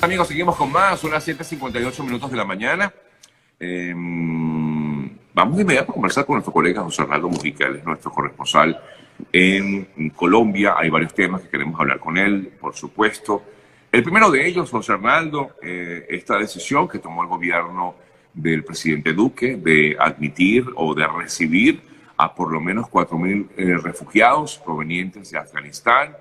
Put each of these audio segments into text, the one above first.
Amigos, seguimos con más, son las 7:58 de la mañana. Vamos de inmediato a conversar con nuestro colega José Arnaldo Mujica, él es nuestro corresponsal en Colombia. Hay varios temas que queremos hablar con él, por supuesto. El primero de ellos, José Arnaldo, esta decisión que tomó el gobierno del presidente Duque de admitir o de recibir a por lo menos 4.000 refugiados provenientes de Afganistán.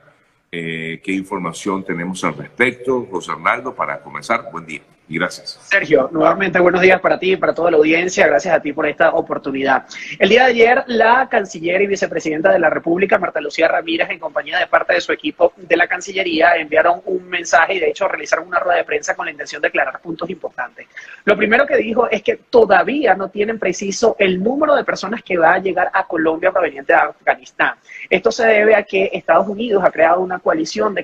¿Qué información tenemos al respecto, José Arnaldo? Para comenzar, buen día y gracias. Sergio, nuevamente buenos días para ti y para toda la audiencia. Gracias a ti por esta oportunidad. El día de ayer, la canciller y vicepresidenta de la República, Marta Lucía Ramírez, en compañía de parte de su equipo de la Cancillería, enviaron un mensaje y de hecho realizaron una rueda de prensa con la intención de aclarar puntos importantes. Lo primero que dijo es que todavía no tienen preciso el número de personas que va a llegar a Colombia proveniente de Afganistán. Esto se debe a que Estados Unidos ha creado una coalición de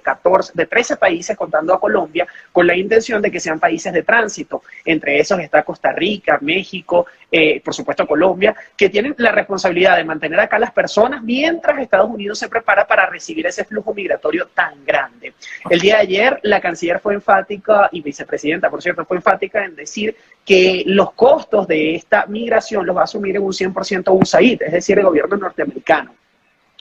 13 países, contando a Colombia, con la intención de que sean países de tránsito. Entre esos está Costa Rica, México, por supuesto Colombia, que tienen la responsabilidad de mantener acá a las personas mientras Estados Unidos se prepara para recibir ese flujo migratorio tan grande. El día de ayer la canciller fue enfática, y vicepresidenta, por cierto, fue enfática en decir que los costos de esta migración los va a asumir en un 100% USAID, es decir, el gobierno norteamericano,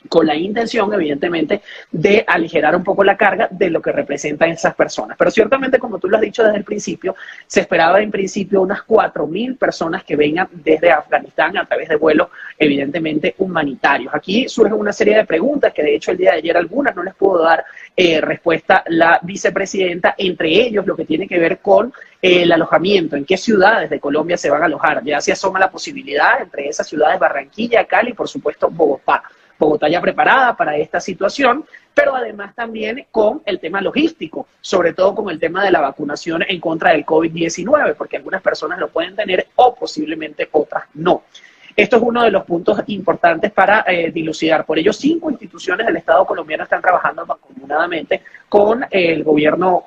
con la intención, evidentemente, de aligerar un poco la carga de lo que representan esas personas. Pero ciertamente, como tú lo has dicho desde el principio, se esperaba en principio unas 4.000 personas que vengan desde Afganistán a través de vuelos, evidentemente, humanitarios. Aquí surgen una serie de preguntas que, de hecho, el día de ayer algunas no les pudo dar respuesta la vicepresidenta, entre ellos lo que tiene que ver con el alojamiento, en qué ciudades de Colombia se van a alojar. Ya se asoma la posibilidad, entre esas ciudades, Barranquilla, Cali y, por supuesto, Bogotá. Bogotá ya preparada para esta situación, pero además también con el tema logístico, sobre todo con el tema de la vacunación en contra del COVID-19, porque algunas personas lo pueden tener o posiblemente otras no. Esto es uno de los puntos importantes para dilucidar. Por ello, 5 instituciones del Estado colombiano están trabajando mancomunadamente con el gobierno,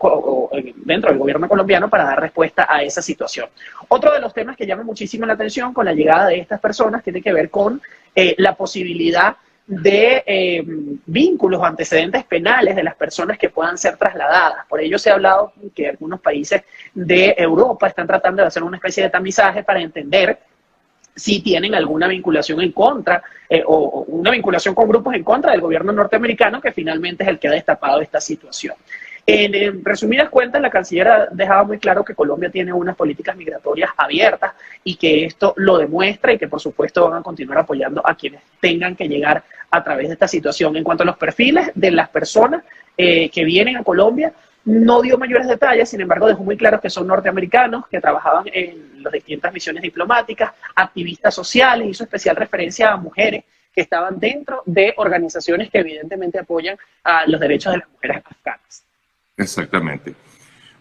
dentro del gobierno colombiano, para dar respuesta a esa situación. Otro de los temas que llama muchísimo la atención con la llegada de estas personas tiene que ver con la posibilidad de vínculos o antecedentes penales de las personas que puedan ser trasladadas. Por ello se ha hablado que algunos países de Europa están tratando de hacer una especie de tamizaje para entender si tienen alguna vinculación en contra o una vinculación con grupos en contra del gobierno norteamericano, que finalmente es el que ha destapado esta situación. En resumidas cuentas, la canciller ha dejado muy claro que Colombia tiene unas políticas migratorias abiertas y que esto lo demuestra y que, por supuesto, van a continuar apoyando a quienes tengan que llegar a través de esta situación. En cuanto a los perfiles de las personas que vienen a Colombia, no dio mayores detalles, sin embargo, dejó muy claro que son norteamericanos, que trabajaban en las distintas misiones diplomáticas, activistas sociales, hizo especial referencia a mujeres que estaban dentro de organizaciones que evidentemente apoyan a los derechos de las mujeres afganas. Exactamente.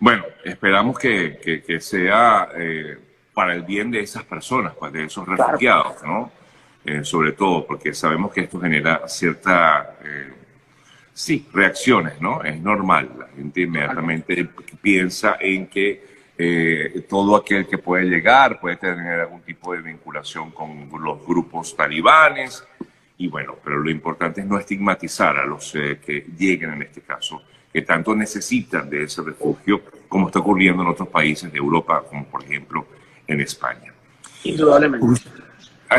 Bueno, esperamos que sea para el bien de esas personas, de esos refugiados, ¿no? Sobre todo porque sabemos que esto genera cierta, sí, reacciones, ¿no? Es normal, la gente inmediatamente piensa en que todo aquel que puede llegar puede tener algún tipo de vinculación con los grupos talibanes, y bueno, pero lo importante es no estigmatizar a los que lleguen en este caso, que tanto necesitan de ese refugio, como está ocurriendo en otros países de Europa, como por ejemplo en España. Indudablemente.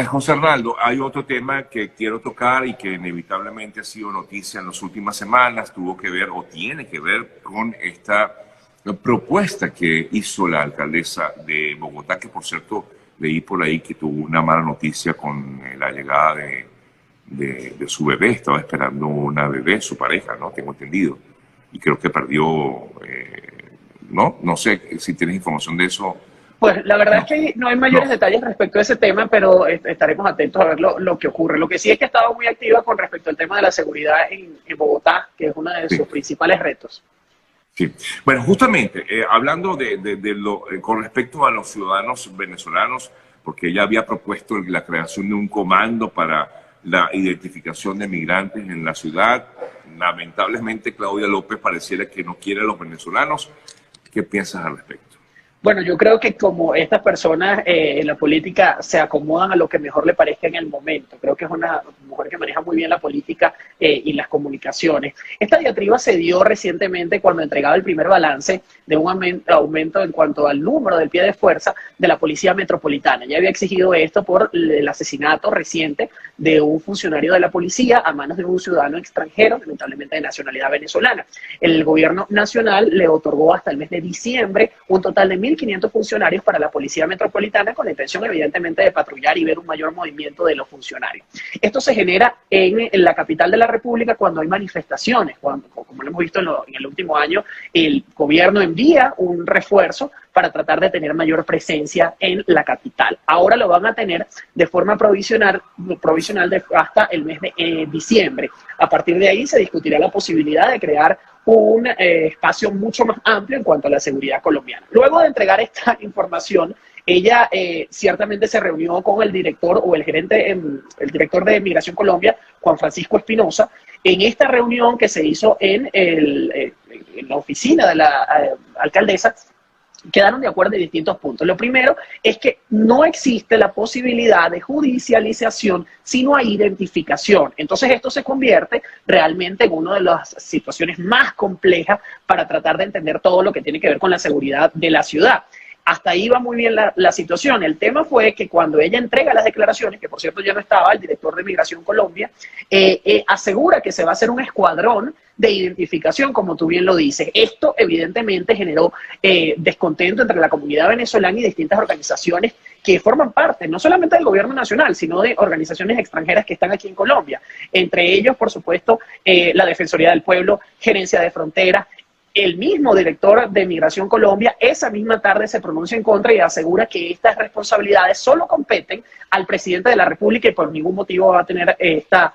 José Arnaldo, hay otro tema que quiero tocar y que inevitablemente ha sido noticia en las últimas semanas, tuvo que ver o tiene que ver con esta propuesta que hizo la alcaldesa de Bogotá, que por cierto leí por ahí que tuvo una mala noticia con la llegada de su bebé. Estaba esperando una bebé, su pareja, ¿no? Tengo entendido. Y creo que perdió, ¿no? No sé si tienes información de eso. Pues la verdad es que no hay mayores detalles respecto a ese tema, pero estaremos atentos a ver lo que ocurre. Lo que sí es que ha estado muy activa con respecto al tema de la seguridad en Bogotá, que es uno de sus principales retos. Sí. Bueno, justamente, hablando con respecto a los ciudadanos venezolanos, porque ella había propuesto la creación de un comando para la identificación de migrantes en la ciudad. Lamentablemente, Claudia López pareciera que no quiere a los venezolanos. ¿Qué piensas al respecto? Bueno, yo creo que como estas personas en la política se acomodan a lo que mejor le parezca en el momento, creo que es una mujer que maneja muy bien la política y las comunicaciones. Esta diatriba se dio recientemente cuando entregaba el primer balance de un aumento en cuanto al número del pie de fuerza de la Policía Metropolitana. Ya había exigido esto por el asesinato reciente de un funcionario de la policía a manos de un ciudadano extranjero, lamentablemente de nacionalidad venezolana. El gobierno nacional le otorgó hasta el mes de diciembre un total de 1.500 funcionarios para la Policía Metropolitana, con la intención evidentemente de patrullar y ver un mayor movimiento de los funcionarios. Esto se genera en la capital de la República cuando hay manifestaciones, como lo hemos visto en el último año, el gobierno envía un refuerzo para tratar de tener mayor presencia en la capital. Ahora lo van a tener de forma provisional hasta el mes de diciembre. A partir de ahí se discutirá la posibilidad de crear un espacio mucho más amplio en cuanto a la seguridad colombiana. Luego de entregar esta información, ella ciertamente se reunió con el director o el director de Migración Colombia, Juan Francisco Espinosa, en esta reunión que se hizo en la oficina de la alcaldesa. Quedaron de acuerdo en distintos puntos. Lo primero es que no existe la posibilidad de judicialización si no hay identificación. Entonces esto se convierte realmente en una de las situaciones más complejas para tratar de entender todo lo que tiene que ver con la seguridad de la ciudad. Hasta ahí va muy bien la situación. El tema fue que cuando ella entrega las declaraciones, que por cierto ya no estaba, el director de Migración Colombia, asegura que se va a hacer un escuadrón de identificación, como tú bien lo dices. Esto evidentemente generó descontento entre la comunidad venezolana y distintas organizaciones que forman parte, no solamente del gobierno nacional, sino de organizaciones extranjeras que están aquí en Colombia. Entre ellos, por supuesto, la Defensoría del Pueblo, Gerencia de Fronteras. El mismo director de Migración Colombia esa misma tarde se pronuncia en contra y asegura que estas responsabilidades solo competen al presidente de la República y por ningún motivo va a tener estas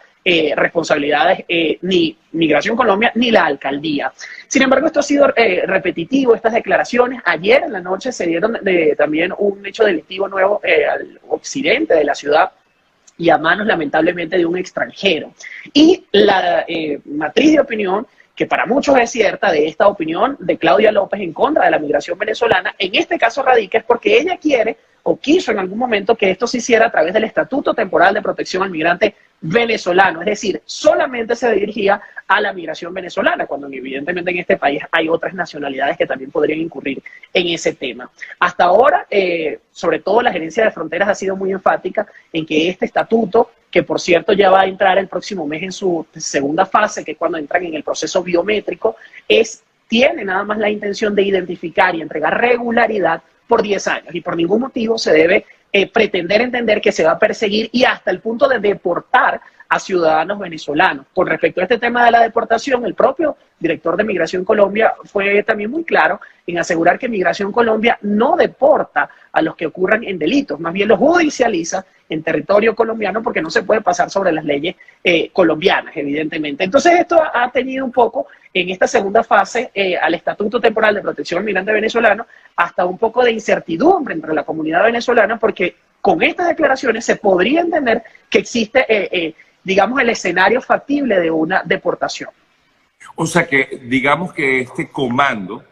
responsabilidades ni Migración Colombia ni la alcaldía. Sin embargo, esto ha sido repetitivo, estas declaraciones. Ayer en la noche se dieron también un hecho delictivo nuevo al occidente de la ciudad y a manos lamentablemente de un extranjero. Y la matriz de opinión que para muchos es cierta, de esta opinión de Claudia López en contra de la migración venezolana, en este caso radica es porque ella quiere o quiso en algún momento que esto se hiciera a través del Estatuto Temporal de Protección al Migrante Venezolano, es decir, solamente se dirigía a la migración venezolana, cuando evidentemente en este país hay otras nacionalidades que también podrían incurrir en ese tema. Hasta ahora, sobre todo la Gerencia de Fronteras ha sido muy enfática en que este estatuto, que por cierto ya va a entrar el próximo mes en su segunda fase, que es cuando entran en el proceso biométrico, tiene nada más la intención de identificar y entregar regularidad por 10 años y por ningún motivo se debe pretender entender que se va a perseguir y hasta el punto de deportar a ciudadanos venezolanos. Con respecto a este tema de la deportación, el propio director de Migración Colombia fue también muy claro en asegurar que Migración Colombia no deporta a los que ocurran en delitos, más bien los judicializa en territorio colombiano porque no se puede pasar sobre las leyes colombianas, evidentemente. Entonces esto ha tenido un poco en esta segunda fase al Estatuto Temporal de Protección al Migrante Venezolano hasta un poco de incertidumbre entre la comunidad venezolana porque con estas declaraciones se podría entender que existe digamos, el escenario factible de una deportación. O sea que, digamos que este comando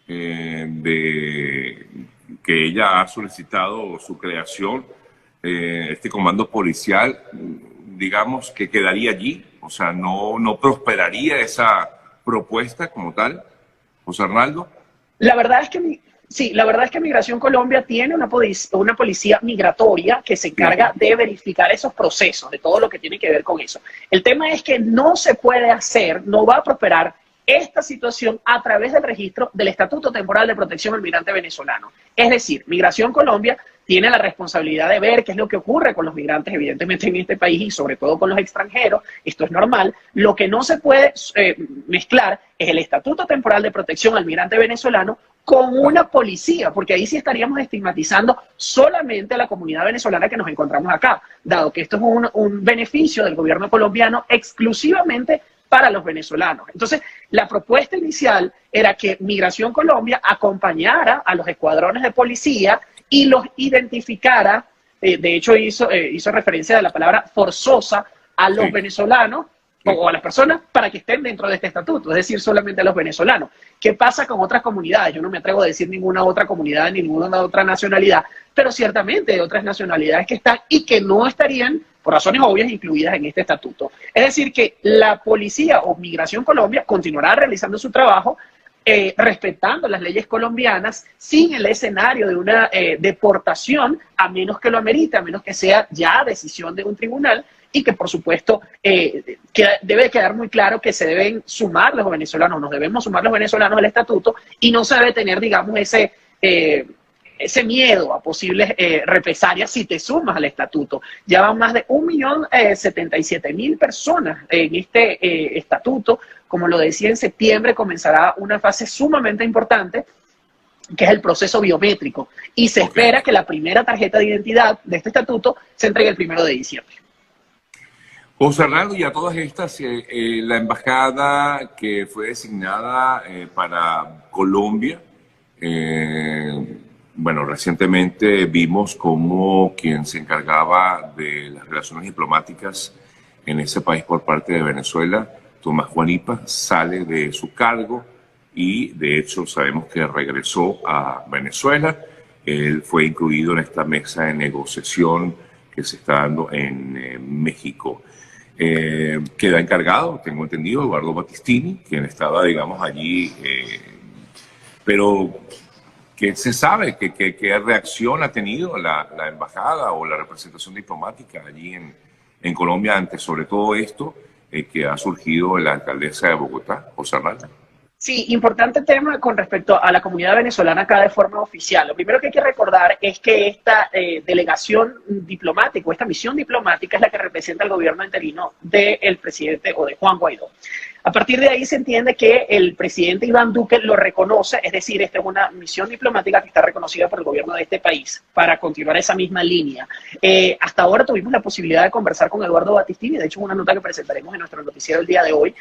que ella ha solicitado su creación, este comando policial, digamos que quedaría allí, o sea, no prosperaría esa propuesta como tal, José Arnaldo. La verdad es que sí, la verdad es que Migración Colombia tiene una policía migratoria que se encarga de verificar esos procesos, de todo lo que tiene que ver con eso. El tema es que no se puede hacer, no va a prosperar esta situación a través del registro del Estatuto Temporal de Protección al Migrante Venezolano. Es decir, Migración Colombia tiene la responsabilidad de ver qué es lo que ocurre con los migrantes, evidentemente en este país y sobre todo con los extranjeros. Esto es normal. Lo que no se puede mezclar es el Estatuto Temporal de Protección al Migrante Venezolano con una policía, porque ahí sí estaríamos estigmatizando solamente a la comunidad venezolana que nos encontramos acá, dado que esto es un beneficio del gobierno colombiano exclusivamente para los venezolanos. Entonces, la propuesta inicial era que Migración Colombia acompañara a los escuadrones de policía y los identificara, de hecho hizo referencia a la palabra forzosa, a los venezolanos o a las personas para que estén dentro de este estatuto, es decir, solamente a los venezolanos. ¿Qué pasa con otras comunidades? Yo no me atrevo a decir ninguna otra comunidad ni ninguna otra nacionalidad, pero ciertamente hay otras nacionalidades que están y que no estarían, por razones obvias, incluidas en este estatuto. Es decir, que la policía o Migración Colombia continuará realizando su trabajo respetando las leyes colombianas, sin el escenario de una deportación, a menos que lo amerite, a menos que sea ya decisión de un tribunal, y que por supuesto debe quedar muy claro que se deben sumar los venezolanos, nos debemos sumar los venezolanos al estatuto, y no se debe tener, digamos, ese miedo a posibles represalias si te sumas al estatuto. Ya van más de 1.077.000 personas en este estatuto. Como lo decía, en septiembre comenzará una fase sumamente importante, que es el proceso biométrico, y se espera que la primera tarjeta de identidad de este estatuto se entregue el 1 de diciembre. José Hernando, y a todas estas, la embajada que fue designada para Colombia, bueno, recientemente vimos cómo quien se encargaba de las relaciones diplomáticas en ese país por parte de Venezuela, Tomás Guanipa, sale de su cargo y de hecho sabemos que regresó a Venezuela. Él fue incluido en esta mesa de negociación que se está dando en México. Queda encargado, tengo entendido, Eduardo Battistini, quien estaba, digamos, allí, pero ¿qué se sabe? ¿Qué reacción ha tenido la embajada o la representación diplomática allí en Colombia ante sobre todo esto que ha surgido en la alcaldesa de Bogotá, José Hernando? Sí, importante tema con respecto a la comunidad venezolana acá de forma oficial. Lo primero que hay que recordar es que esta delegación diplomática, esta misión diplomática, es la que representa el gobierno interino del presidente o de Juan Guaidó. A partir de ahí se entiende que el presidente Iván Duque lo reconoce, es decir, esta es una misión diplomática que está reconocida por el gobierno de este país para continuar esa misma línea. Hasta ahora tuvimos la posibilidad de conversar con Eduardo Battistini, de hecho una nota que presentaremos en nuestro noticiero el día de hoy,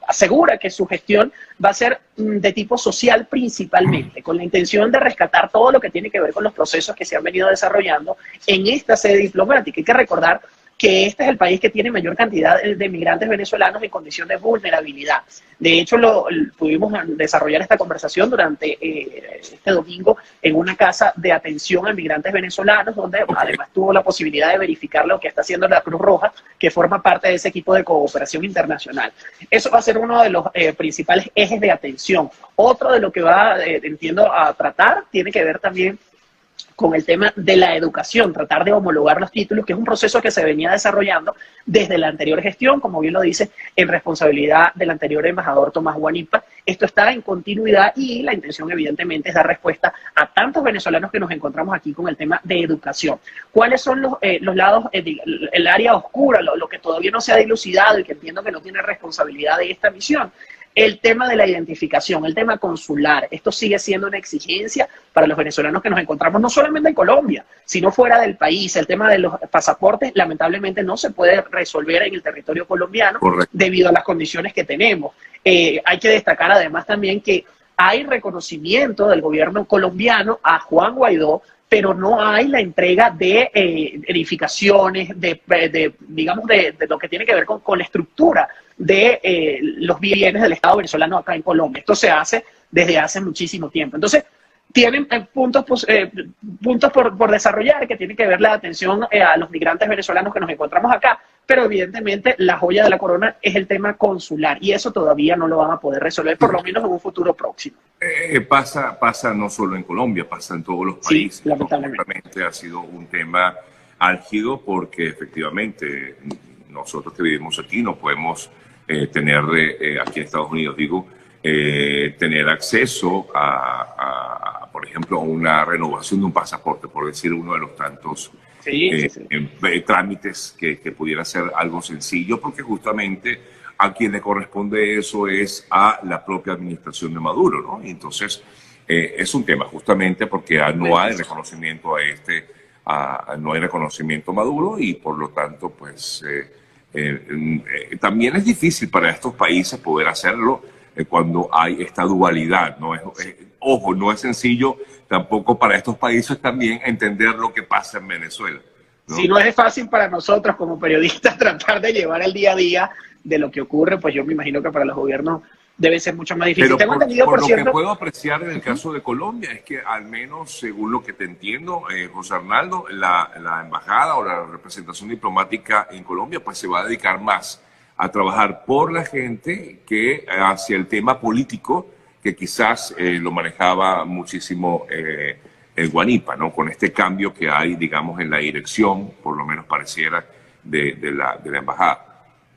asegura que su gestión va a ser de tipo social principalmente, con la intención de rescatar todo lo que tiene que ver con los procesos que se han venido desarrollando en esta sede diplomática. Hay que recordar que este es el país que tiene mayor cantidad de migrantes venezolanos en condición de vulnerabilidad. De hecho, pudimos desarrollar esta conversación durante este domingo en una casa de atención a migrantes venezolanos, donde además tuvo la posibilidad de verificar lo que está haciendo la Cruz Roja, que forma parte de ese equipo de cooperación internacional. Eso va a ser uno de los principales ejes de atención. Otro de lo que va, entiendo, a tratar tiene que ver también con el tema de la educación, tratar de homologar los títulos, que es un proceso que se venía desarrollando desde la anterior gestión, como bien lo dice, en responsabilidad del anterior embajador Tomás Guanipa. Esto está en continuidad y la intención evidentemente es dar respuesta a tantos venezolanos que nos encontramos aquí con el tema de educación. ¿Cuáles son los lados, el área oscura, lo que todavía no se ha dilucidado y que entiendo que no tiene responsabilidad de esta misión? El tema de la identificación, el tema consular, esto sigue siendo una exigencia para los venezolanos que nos encontramos no solamente en Colombia, sino fuera del país. El tema de los pasaportes lamentablemente no se puede resolver en el territorio colombiano. Correcto. Debido a las condiciones que tenemos. Hay que destacar además también que hay reconocimiento del gobierno colombiano a Juan Guaidó, pero no hay la entrega de edificaciones, digamos, de lo que tiene que ver con la estructura de los bienes del Estado venezolano acá en Colombia. Esto se hace desde hace muchísimo tiempo. Entonces, tienen puntos por desarrollar que tienen que ver la atención a los migrantes venezolanos que nos encontramos acá, pero evidentemente la joya de la corona es el tema consular y eso todavía no lo van a poder resolver, por lo menos en un futuro próximo. Pasa no solo en Colombia, pasa en todos los países. Sí, lamentablemente. Ha sido un tema álgido porque efectivamente nosotros que vivimos aquí no podemos tener aquí en Estados Unidos, tener acceso por ejemplo, a una renovación de un pasaporte, por decir uno de los tantos trámites que pudiera ser algo sencillo, porque justamente a quien le corresponde eso es a la propia administración de Maduro, ¿no? Y entonces es un tema justamente porque no hay reconocimiento no hay reconocimiento a Maduro y por lo tanto, pues también es difícil para estos países poder hacerlo cuando hay esta dualidad, ¿no? Ojo, no es sencillo tampoco para estos países también entender lo que pasa en Venezuela, ¿no? Si no es fácil para nosotros como periodistas tratar de llevar el día a día de lo que ocurre, pues yo me imagino que para los gobiernos debe ser mucho más difícil. Pero Tengo entendido, por por lo cierto. que puedo apreciar en el caso de Colombia es que al menos según lo que te entiendo, José Arnaldo, la embajada o la representación diplomática en Colombia pues se va a dedicar más a trabajar por la gente que hacia el tema político que quizás lo manejaba muchísimo el Guanipa, ¿no? Con este cambio que hay, digamos, en la dirección, por lo menos pareciera, de la embajada.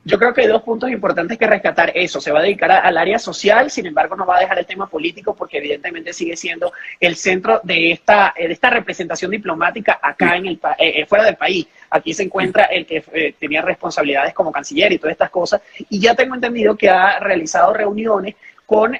Yo creo que hay dos puntos importantes que rescatar. Eso, se va a dedicar al área social, sin embargo no va a dejar el tema político porque evidentemente sigue siendo el centro de esta representación diplomática acá en fuera del país. Aquí se encuentra el que tenía responsabilidades como canciller y todas estas cosas. Y ya tengo entendido que ha realizado reuniones con,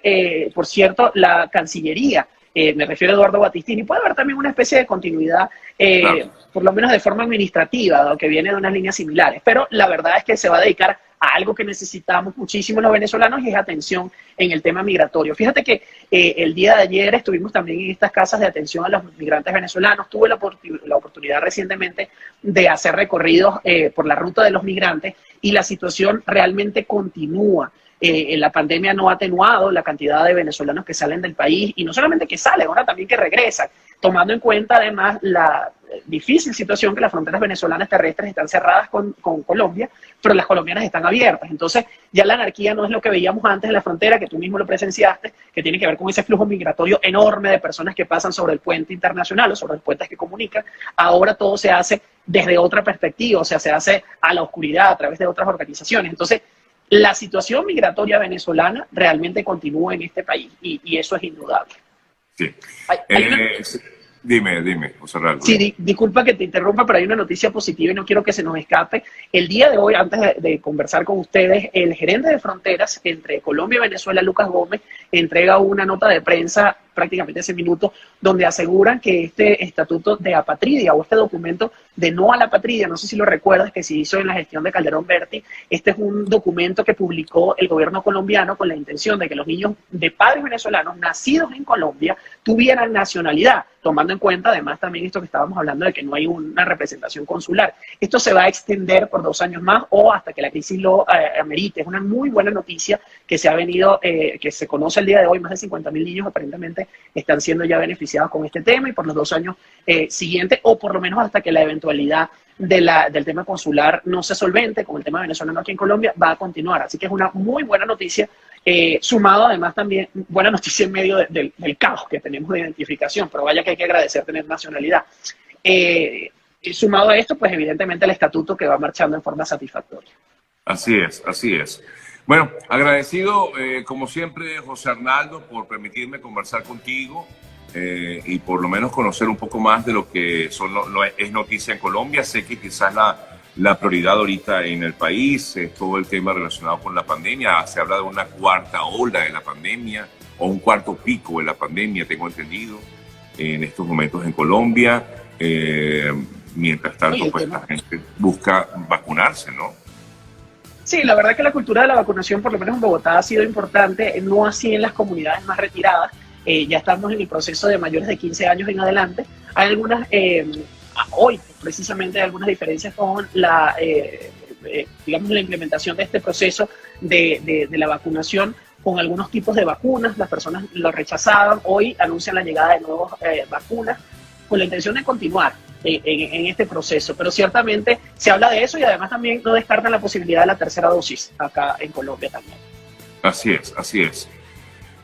por cierto, la Cancillería. Me refiero a Eduardo Battistini. Puede haber también una especie de continuidad, Claro. por lo menos de forma administrativa, dado que viene de unas líneas similares. Pero la verdad es que se va a dedicar a algo que necesitamos muchísimo los venezolanos y es atención en el tema migratorio. Fíjate que el día de ayer estuvimos también en estas casas de atención a los migrantes venezolanos. Tuve la oportunidad recientemente de hacer recorridos por la ruta de los migrantes y la situación realmente continúa. La pandemia no ha atenuado la cantidad de venezolanos que salen del país y no solamente que salen, ahora también que regresan, tomando en cuenta además la difícil situación que las fronteras venezolanas terrestres están cerradas con Colombia, pero las colombianas están abiertas. Entonces ya la anarquía no es lo que veíamos antes en la frontera, que tú mismo lo presenciaste, que tiene que ver con ese flujo migratorio enorme de personas que pasan sobre el puente internacional o sobre los puentes que comunican. Ahora todo se hace desde otra perspectiva, o sea, se hace a la oscuridad a través de otras organizaciones. Entonces, la situación migratoria venezolana realmente continúa en este país y eso es indudable. Sí. Hay una... Dime, José Arnaldo. Sí, disculpa que te interrumpa, pero hay una noticia positiva y no quiero que se nos escape. El día de hoy, antes de conversar con ustedes, el gerente de fronteras entre Colombia y Venezuela, Lucas Gómez, entrega una nota de prensa prácticamente ese minuto, donde aseguran que este estatuto de apatridia o este documento de no a la patria, no sé si lo recuerdas, que se hizo en la gestión de Calderón Berti, este es un documento que publicó el gobierno colombiano con la intención de que los niños de padres venezolanos nacidos en Colombia tuvieran nacionalidad, tomando en cuenta además también esto que estábamos hablando de que no hay una representación consular. Esto se va a extender por 2 años más o hasta que la crisis lo amerite. Es una muy buena noticia que se ha venido, que se conoce el día de hoy, más de 50.000 niños aparentemente están siendo ya beneficiados con este tema y por los 2 años siguientes, o por lo menos hasta que la eventualidad del tema consular no se solvente con el tema venezolano aquí en Colombia, va a continuar. Así que es una muy buena noticia, sumado además también, buena noticia en medio del caos que tenemos de identificación, pero vaya que hay que agradecer tener nacionalidad. Sumado a esto, pues evidentemente el estatuto que va marchando en forma satisfactoria. Así es, así es. Bueno, agradecido como siempre, José Arnaldo, por permitirme conversar contigo y por lo menos conocer un poco más de lo que es noticia en Colombia. Sé que quizás la prioridad ahorita en el país es todo el tema relacionado con la pandemia. Se habla de una cuarta ola de la pandemia o un cuarto pico de la pandemia, tengo entendido, en estos momentos en Colombia. Mientras tanto, pues la gente busca vacunarse, ¿no? Sí, la verdad que la cultura de la vacunación, por lo menos en Bogotá, ha sido importante, no así en las comunidades más retiradas. Ya estamos en el proceso de mayores de 15 años en adelante. Hay algunas, hoy precisamente, hay algunas diferencias con digamos, la implementación de este proceso de la vacunación con algunos tipos de vacunas. Las personas lo rechazaban, hoy anuncian la llegada de nuevas vacunas con la intención de continuar en este proceso, pero ciertamente se habla de eso y además también no descartan la posibilidad de la tercera dosis acá en Colombia también. Así es, así es.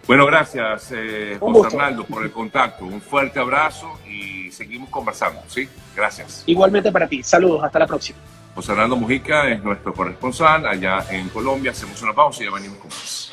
Bueno, gracias José Arnaldo por el contacto, un fuerte abrazo y seguimos conversando, ¿sí? Gracias. Igualmente para ti, saludos, hasta la próxima. José Arnaldo Mujica es nuestro corresponsal allá en Colombia, hacemos una pausa y ya venimos con más.